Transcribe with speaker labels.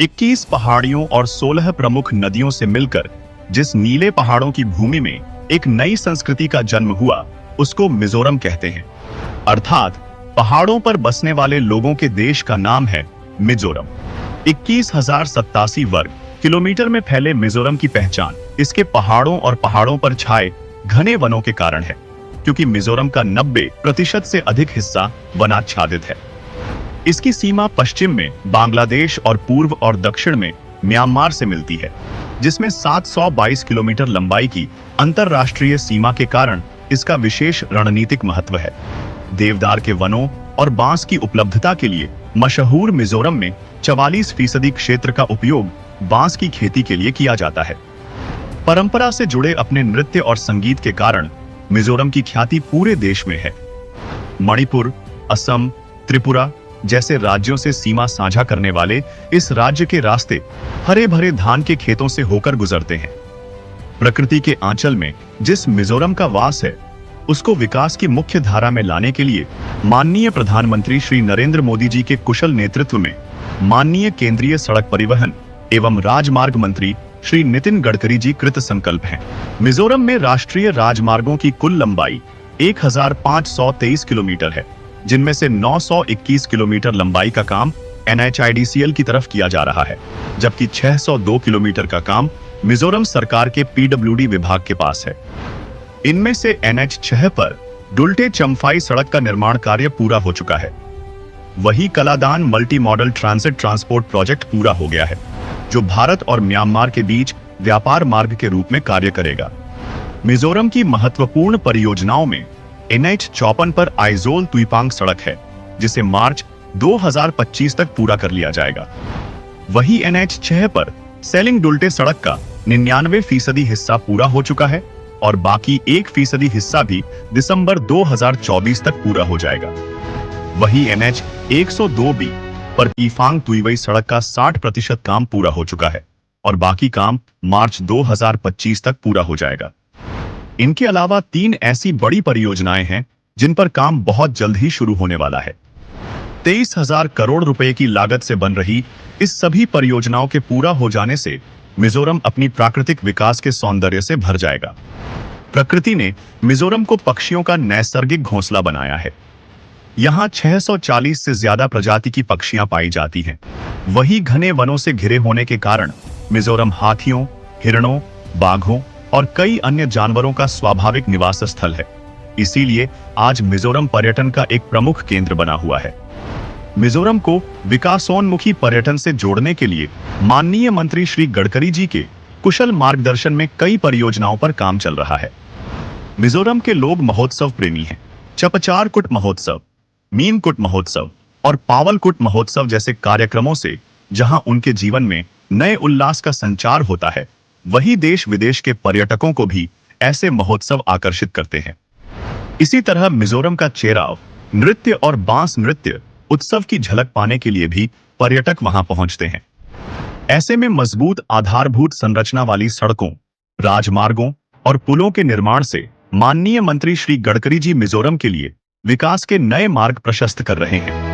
Speaker 1: 21 पहाड़ियों और 16 प्रमुख नदियों से मिलकर जिस नीले पहाड़ों की भूमि में एक नई संस्कृति का जन्म हुआ, उसको मिजोरम कहते हैं। अर्थात पहाड़ों पर बसने वाले लोगों के देश का नाम है मिजोरम। 21,087 वर्ग किलोमीटर में फैले मिजोरम की पहचान इसके पहाड़ों और पहाड़ों पर छाए घने वनों के कारण है, क्योंकि मिजोरम का 90% से अधिक हिस्सा वनाच्छादित है। इसकी सीमा पश्चिम में बांग्लादेश और पूर्व और दक्षिण में म्यांमार से मिलती है, जिसमें 722 किलोमीटर लंबाई की अंतरराष्ट्रीय सीमा के कारण इसका विशेष रणनीतिक महत्व है। देवदार के वनों और बांस की उपलब्धता के लिए मशहूर मिजोरम में 44% क्षेत्र का उपयोग बांस की खेती के लिए किया जाता है। परंपरा से जुड़े अपने नृत्य और संगीत के कारण मिजोरम की ख्याति पूरे देश में है। मणिपुर, असम, त्रिपुरा जैसे राज्यों से सीमा साझा करने वाले इस राज्य के रास्ते हरे भरे धान के खेतों से होकर गुजरते हैं। प्रकृति के आंचल में जिस मिजोरम का वास है, उसको विकास की मुख्य धारा में लाने के लिए माननीय प्रधानमंत्री श्री नरेंद्र मोदी जी के कुशल नेतृत्व में माननीय केंद्रीय सड़क परिवहन एवं राजमार्ग मंत्री श्री नितिन गडकरी जी कृत संकल्प हैं। मिजोरम में राष्ट्रीय राजमार्गों की कुल लंबाई 1523 किलोमीटर है, जिनमें से 921 किलोमीटर लंबाई का काम NHIDCL की तरफ किया जा रहा है, जबकि 602 किलोमीटर का काम मिजोरम सरकार के PWD विभाग के पास है। इनमें से NH6 पर डुल्टे चम्फाई सड़क का निर्माण कार्य पूरा हो चुका है। वही Kaladan multi modal transit transport project पूरा हो गया है, जो भारत और म्यांमार के बीच व्यापार मार्ग के रूप में कार्य करेगा। मिजोरम की महत्वपूर्ण परियोजनाओं में NH54 पर आइजोल तुइपांग सड़क है, जिसे मार्च 2025 तक पूरा कर लिया जाएगा। वही NH6 पर सेलिंग डुल्टे सड़क का 99% हिस्सा पूरा हो चुका है और बाकी 1% हिस्सा भी दिसंबर 2024 तक पूरा हो जाएगा। वही NH102B पर पीफांग तुइवई सड़क का 60% काम पूरा हो चुका है और बाकी काम मार्च 2025 तक पूरा हो जाएगा। इनके अलावा 3 ऐसी बड़ी परियोजनाएं हैं जिन पर काम बहुत जल्द ही शुरू होने वाला है। 23,000 करोड़ रुपए की लागत से बन रही इस सभी परियोजनाओं के पूरा हो जाने से मिजोरम अपनी प्राकृतिक विकास के सौंदर्य से भर जाएगा। प्रकृति ने मिजोरम को पक्षियों का नैसर्गिक घोंसला बनाया है। यहाँ 640 से ज्यादा प्रजाति की पक्षियां पाई जाती हैं। वही घने वनों से घिरे होने के कारण मिजोरम हाथियों, हिरणों, बाघों और कई अन्य जानवरों का स्वाभाविक निवास स्थल है। इसीलिए आज मिजोरम पर्यटन का एक प्रमुख केंद्र बना हुआ है। मिजोरम को विकासोन्मुखी पर्यटन से जोड़ने के लिए माननीय मंत्री श्री गडकरी जी के कुशल मार्गदर्शन में कई परियोजनाओं पर काम चल रहा है। मिजोरम के लोग महोत्सव प्रेमी हैं। चपचारकुट महोत्सव, मीनकुट महोत्सव और पावलकुट महोत्सव जैसे कार्यक्रमों से जहां उनके जीवन में नए उल्लास का संचार होता है, वही देश विदेश के पर्यटकों को भी ऐसे महोत्सव आकर्षित करते हैं। इसी तरह मिजोरम का चेराव नृत्य और बांस नृत्य उत्सव की झलक पाने के लिए भी पर्यटक वहां पहुंचते हैं। ऐसे में मजबूत आधारभूत संरचना वाली सड़कों, राजमार्गों और पुलों के निर्माण से माननीय मंत्री श्री गडकरी जी मिजोरम के लिए विकास के नए मार्ग प्रशस्त कर रहे हैं।